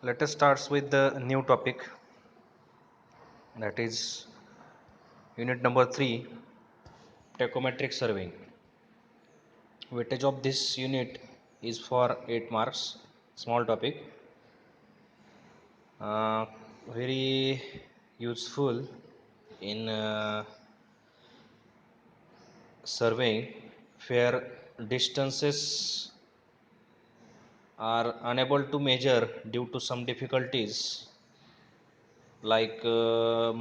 Let us start with the new topic, that is unit number 3, tachometric surveying. Weightage of this unit is for 8 marks. Small topic, uh, very useful in surveying where distances are unable to measure due to some difficulties like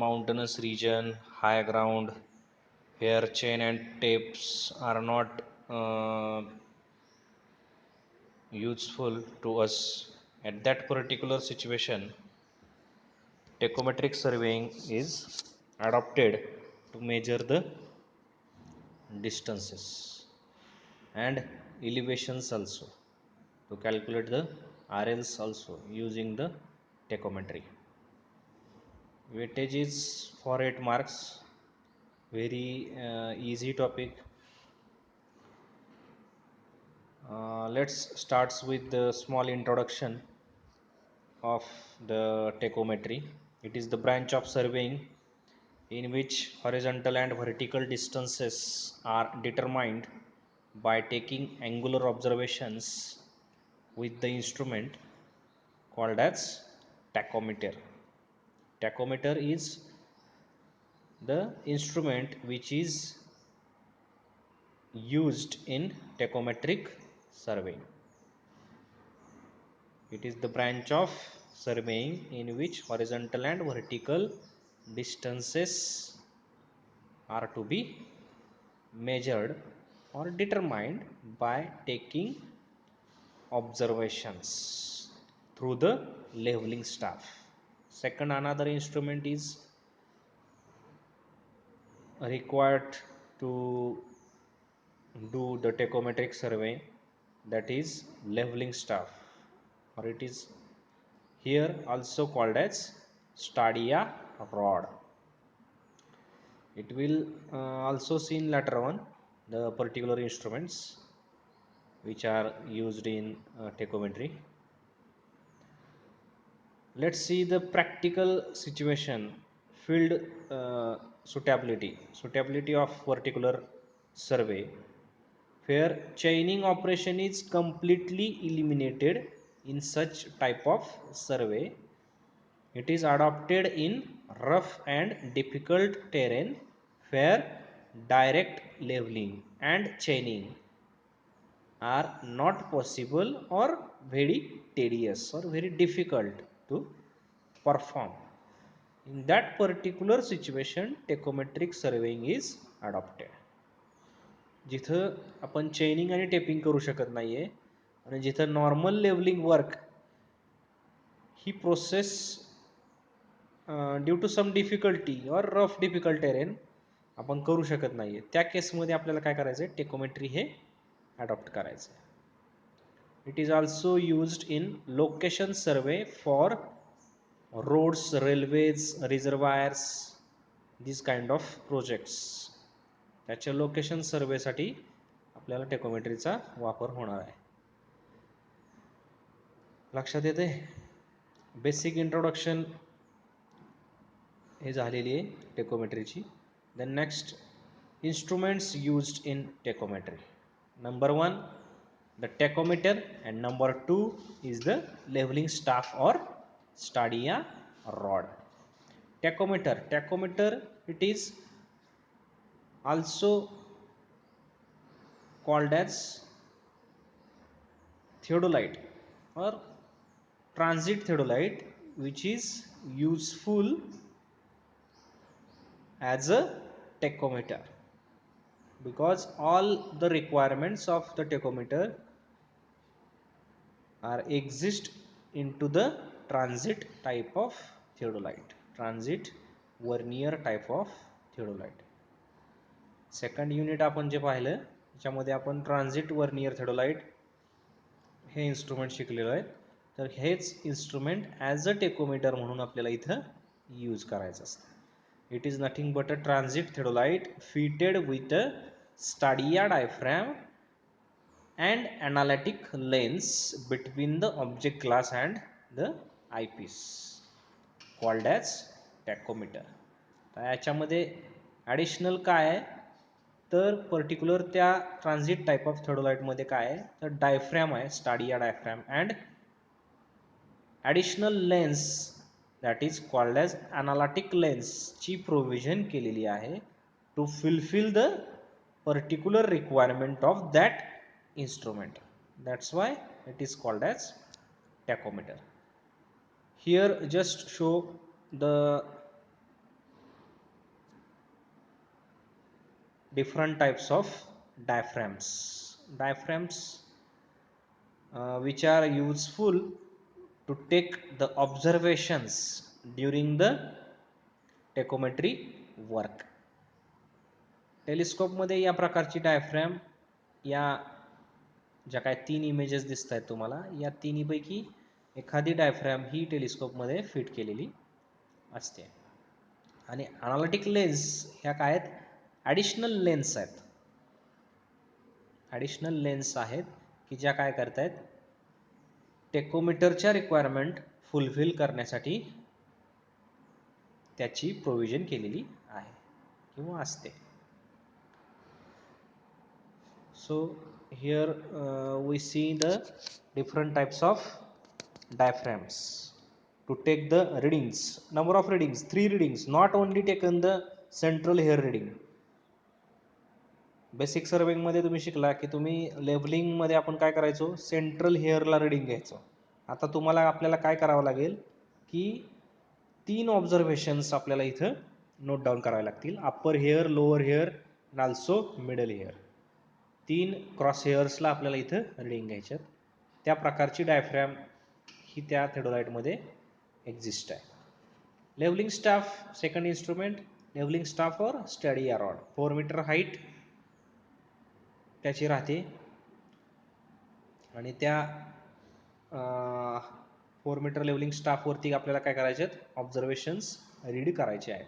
mountainous region, high ground, where chain and tapes are not useful to us. At that particular situation, tachometric surveying is adopted to measure the distances and elevations also, to calculate the RLs also using the tachometry. Weightage is for 8 marks, very easy topic. Let's start with the small introduction of the tachometry. It is the branch of surveying in which horizontal and vertical distances are determined by taking angular observations with the instrument called as tachometer. Tachometer is the instrument which is used in tachometric surveying. It is the branch of surveying in which horizontal and vertical distances are to be measured or determined by taking observations through the leveling staff. Second, another instrument is required to do the tachometric survey, that is leveling staff, or it is here also called as stadia rod. It will also see in later on the particular instruments which are used in tachometry. Let's see the practical situation, field suitability of particular survey, where chaining operation is completely eliminated. In such type of survey, it is adopted in rough and difficult terrain where direct leveling and chaining are not possible or very tedious or very difficult to perform. In that particular situation, tachometric surveying is adopted. जिथं आपण चेनिंग आणि tapping करू शकत नाहीये आणि जिथं normal levelling work ही process due to some difficulty और रफ डिफिकल्ट टेरेन आपण करू शकत नाहीये, त्या केसमध्ये आपल्याला काय करायचंय, टेकोमेट्री हे अडॉप्ट करायचं. It is also used in location survey for roads, railways, reservoirs, this kind of projects. त्याच्या लोकेशन सर्वेसाठी आपल्याला टेकोमेट्रीचा वापर होणार आहे. लक्षात येते. बेसिक इंट्रोडक्शन हे झालेली आहे टेकोमेट्रीची. Then next, instruments used in tachometry. Number 1, the tachometer, and number 2 is the leveling staff or stadia rod. Tachometer, it is also called as theodolite or transit theodolite, which is useful as a tachometer, because all the requirements of the tachometer are exist into the transit type of theodolite, transit vernier type of theodolite. Second unit आपण जे पाहिलं त्याच्यामध्ये आपण transit vernier theodolite हे instrument शिकलेलो आहे. तर हेच instrument as a tachometer म्हणून आपल्याला इथं यूज करायचं असतं. It is nothing but a transit theodolite fitted with a stadia diaphragm and analytic lens between the object glass and the eyepiece called as tachometer. तर याच्यामध्ये ॲडिशनल काय आहे तर पर्टिक्युलर त्या ट्रान्झिट टाईप ऑफ थर्डोलाइटमध्ये काय आहे तर डायफ्रॅम आहे, stadia diaphragm, and additional lens that is called as anallatic लेन्सची प्रोव्हिजन केलेली आहे to fulfil the particular requirement of that instrument. That's why it is called as tachometer. Here just show the different types of diaphragms. Diaphragms which are useful to take the observations during the tachometry work. टेलिस्कोपमध्ये या प्रकारची diaphragm या ज्या काय 3 images दिसत आहेत तुम्हाला या तिन्हीपैकी एखादी डायफ्रॅम ही टेलिस्कोपमध्ये फिट केलेली असते. आणि ॲनालिटिक लेन्स ह्या काय आहेत ॲडिशनल लेन्स आहेत. ॲडिशनल लेन्स आहेत की ज्या काय करतायत टेकोमीटरच्या रिक्वायरमेंट फुलफिल करण्यासाठी त्याची प्रोव्हिजन केलेली आहे किंवा असते. So here we see the different types of diaphragms to take the readings. Number of readings, 3 readings, not only taken the central hair reading. Basic serving मध्ये तुम्ही शिकला की तुम्ही लेबलिंग मध्ये आपण काय करायचो सेंट्रल हेअरला रिडिंग घ्यायचो. आता तुम्हाला आपल्याला काय करावं लागेल की 3 ऑब्झर्वेशन्स आपल्याला इथं नोट डाऊन करावे लागतील. Upper hair, lower hair and also middle hair. 3 cross हेअर्सला आपल्याला इथं रिडिंग घ्यायच्यात. त्या प्रकारची डायफ्रॅम ही त्या थेडोलाइटमध्ये एक्झिस्ट आहे. Levelling staff second instrument, levelling staff और स्टॅडिया रॉड 4 मीटर हाईट त्याची राहते आणि त्या 4 मीटर लेवलिंग स्टाफवरती आपल्याला काय करायचे आहेत ऑब्झर्वेशन्स रीड करायचे आहेत.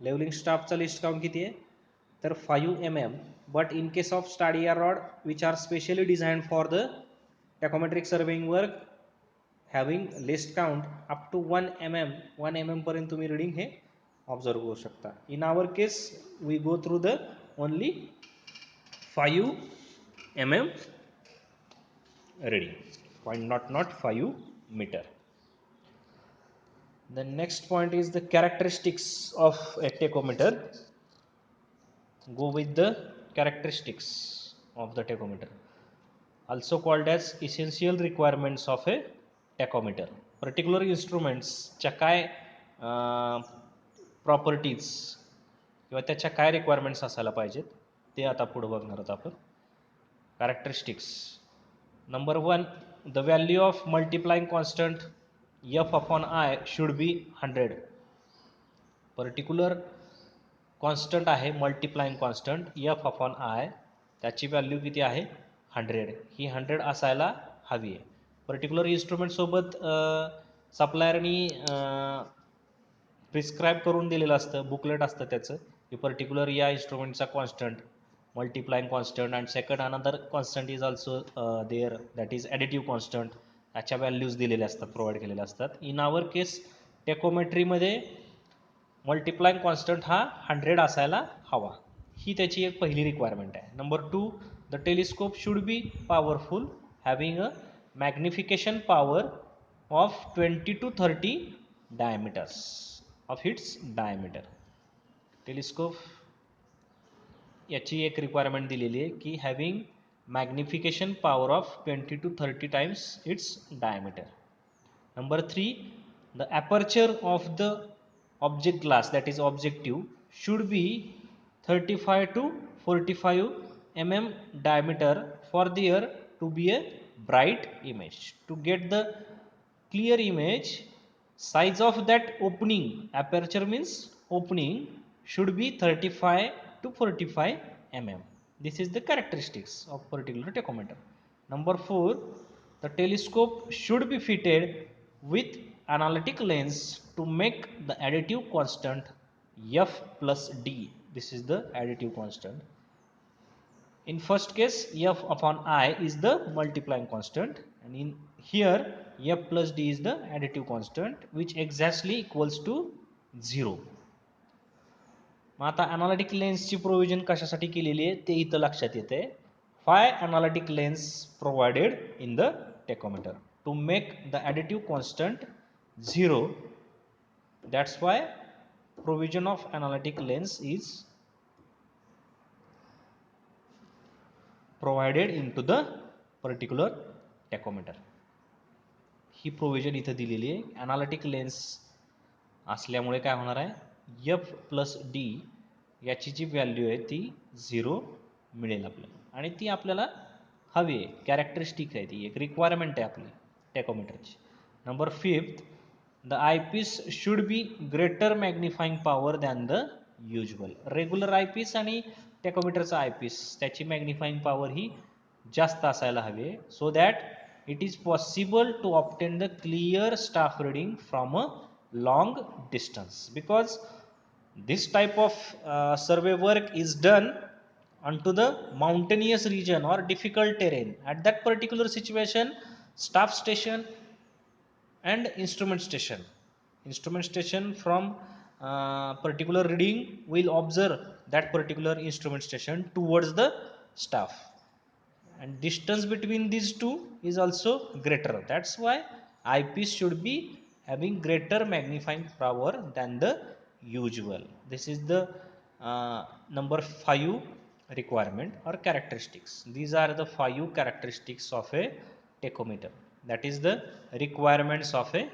लेवलिंग स्टाफचा लिस्ट काउंट किती आहे तर 5 mm, but in case of stadia rod which are specially designed for the tachometric surveying work having list count up to 1 mm, 1 mm पर्यंत तुम्ही रीडिंग हे ऑब्झर्व करू शकता. In our case we go through the only 5 mm reading, point not 5 meter. The next point is the characteristics of a tachometer. Go with the characteristics of the tachometer, also called as essential requirements of a tachometer. Particular instruments च्या काय properties किंवा त्याच्या काय requirements असायला पाहिजेत ते आता पुढे बघणार आहोत आपण. Characteristics number 1, the value of multiplying constant f upon I should be 100. Particular constant आहे multiplying constant F upon I त्याची व्हॅल्यू किती आहे 100. ही 100 असायला हवी आहे. पर्टिक्युलर इन्स्ट्रुमेंटसोबत सप्लायरनी प्रिस्क्राईब करून दिलेलं असतं, बुकलेट असतं त्याचं की पर्टिक्युलर या इन्स्ट्रुमेंटचा constant multiplying constant and second another constant is also there that is additive constant. याच्या व्हॅल्यूज दिलेल्या असतात, प्रोव्हाइड केलेल्या असतात. इन आवर केस टेकोमेट्रीमध्ये मल्टिप्लाइंग कॉन्स्टंट हा 100 असायला हवा. ही त्याची एक पहिली रिक्वायरमेंट आहे. Number 2, the telescope should be powerful having a magnification power of 20 to 30 diameters of its diameter. Telescope याची एक रिक्वायरमेंट दिलेली आहे की having magnification power of 20 to 30 times its diameter. Number 3, the aperture of the object glass that is objective should be 35 to 45 mm diameter for there to be a bright image. To get the clear image, size of that opening, aperture means opening, should be 35 to 45 mm. This is the characteristics of particular tachometer. Number 4, the telescope should be fitted with analytic lens to make the additive constant f plus d. This is the additive constant. In first case f upon I is the multiplying constant and in here f plus d is the additive constant which exactly equals to 0. मग आता analytic लेन्सची provision कशासाठी केलेली आहे ते इथं लक्षात येते. Five anallatic lens provided in the tacheometer to make the additive constant 0. That's why provision of anallatic lens is provided in to the particular tacheometer. ही provision इथं दिलेली आहे. अनालिटिक लेन्स असल्यामुळे काय होणार आहे, एफ प्लस डी याची जी value आहे ती 0 मिळेल आपल्याला, आणि ती आपल्याला हवी आहे, कॅरेक्टरिस्टिक आहे, ती एक रिक्वायरमेंट आहे आपली टेकोमीटरची. Number 5, the eyepiece should be greater magnifying power than the usual. Regular eyepiece आणि टेकोमीटरचा आयपीस त्याची मॅग्निफाईंग पॉवर ही जास्त असायला हवी आहे, so that it is possible to obtain the clear staff reading from a long distance, because this type of survey work is done onto the mountainous region or difficult terrain. At that particular situation, staff station and instrument station from particular reading will observe that particular instrument station towards the staff, and distance between these two is also greater. That's why eyepiece should be having greater magnifying power than the usual. This is the number 5 requirement or characteristics. These are the 5 characteristics of a tachometer, that is the requirements of a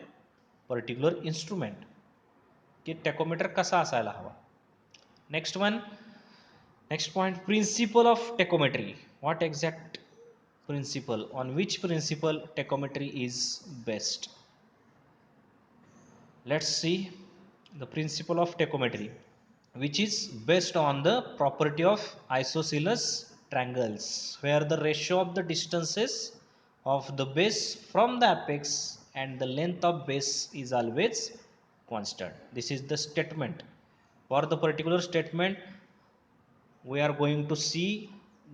particular instrument की tachometer कसा असायला हवा. Next point, principle of tachometry. What exact principle? On which principle tachometry is based? Let's see the principle of tachometry, which is based on the property of isosceles triangles, where the ratio of the distances of the base from the apex and the length of base is always constant. This is the statement. For the particular statement, we are going to see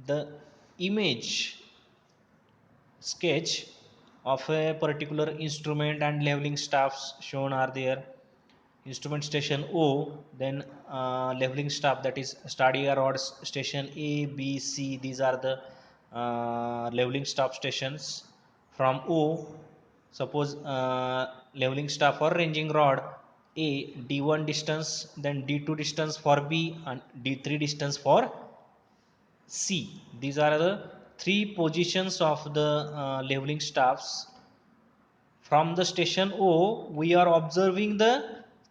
the image sketch of a particular instrument and leveling staffs shown are there. Instrument station O, then leveling staff, that is stadia rods station A, B, C. These are the leveling staff stations. From O, suppose leveling staff or ranging rod A, D1 distance, then D2 distance for B, and D3 distance for C. These are the 3 positions of the leveling staffs. From the station O, we are observing the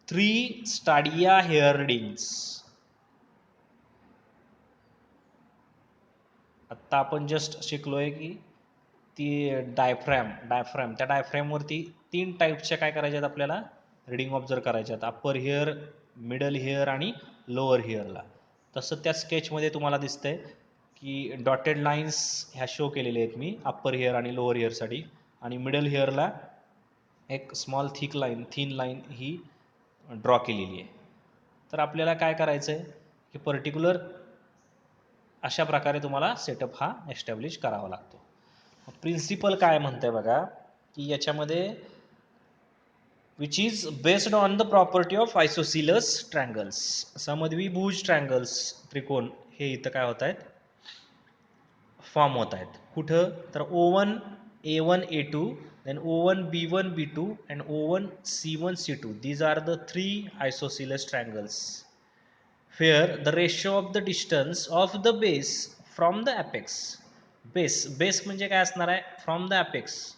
3 stadia hair readings. आता आपण just शिकलोय की ती diaphragm त्या diaphragm वरती 3 टाईपच्या काय करायच्यात आपल्याला रीडिंग ऑब्झर्व करायच्यात, अप्पर हेअर, मिडल हेअर आणि लोअर हेअरला. तसं त्या स्केचमध्ये तुम्हाला दिसतंय की डॉटेड लाईन्स ह्या शो केलेल्या आहेत मी अप्पर हेअर आणि लोअर हेअरसाठी, आणि मिडल हेअरला एक स्मॉल थिन लाईन ही ड्रॉ केलेली आहे. तर आपल्याला काय करायचं आहे की पर्टिक्युलर अशा प्रकारे तुम्हाला सेटअप हा एस्टॅब्लिश करावा लागतो. प्रिन्सिपल काय म्हणतंय बघा की याच्यामध्ये which is based on the property of isosceles triangles. समद्विभुज ट्रँगल्स त्रिकोण हे इथं काय होत आहेत, फॉर्म होत आहेत. कुठं तर O1 A1 A2, then O1 B1 B2 and O1 C1 C2. These are the 3 isosceles triangles where the ratio of the distance of the base from the apex, base म्हणजे काय असणार आहे, from the apex,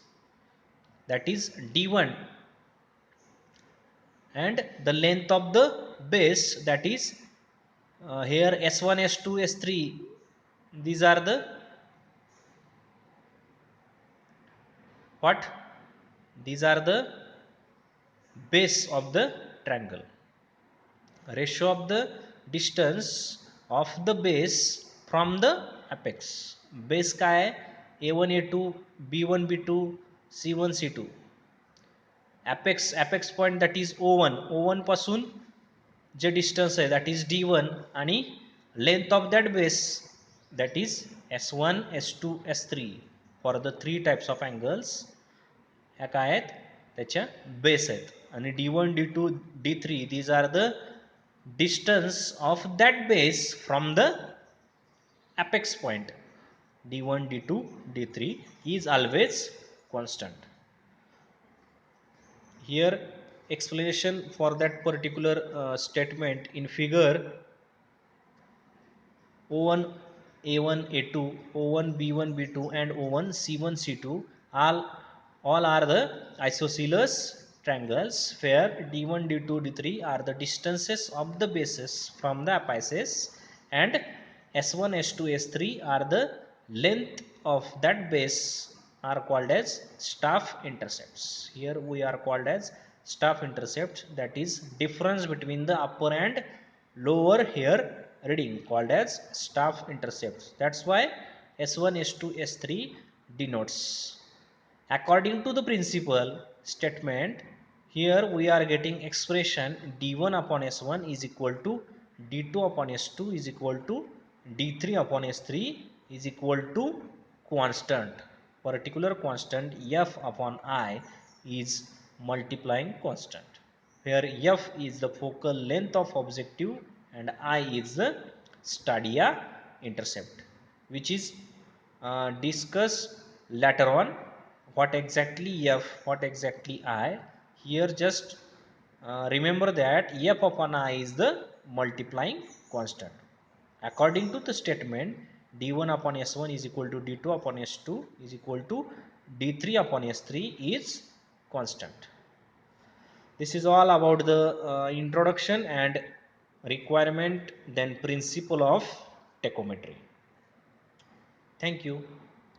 that is D1, and the length of the base, that is here S1 S2 S3. These are the what? These are the base of the triangle. Ratio of the distance of the base from the apex. Base काय आहे, A1 A2 B1 B2 C1 C2. apex point, that is O1 पासून जे distance आहे that is D1, आणि length of that base that is S1 S2 S3 for the 3 types of angles, ह्या काय आहेत, त्याच्या base आहेत. आणि D1 D2 D3 these are the distance of that base from the apex point. D1 D2 D3 is always constant. Here explanation for that particular statement in figure: O1 A1 A2, O1 B1 B2 and O1 C1 C2 all are the isosceles triangles where D1 D2 D3 are the distances of the bases from the apices, and S1 S2 S3 are the length of that base, are called as staff intercepts. Here we are called as staff intercept, that is difference between the upper and lower here reading, called as staff intercepts. That's why S1 S2 S3 denotes. According to the principal statement, here we are getting expression d1 upon s1 is equal to d2 upon s2 is equal to d3 upon s3 is equal to constant. Particular constant f upon I is multiplying constant, where f is the focal length of objective and I is the stadia intercept, which is discussed later on. What exactly f, what exactly I, here just remember that f upon I is the multiplying constant. According to the statement, d1 upon s1 is equal to d2 upon s2 is equal to d3 upon s3 is constant. This is all about the introduction and requirement, then principle of tachometry. Thank you.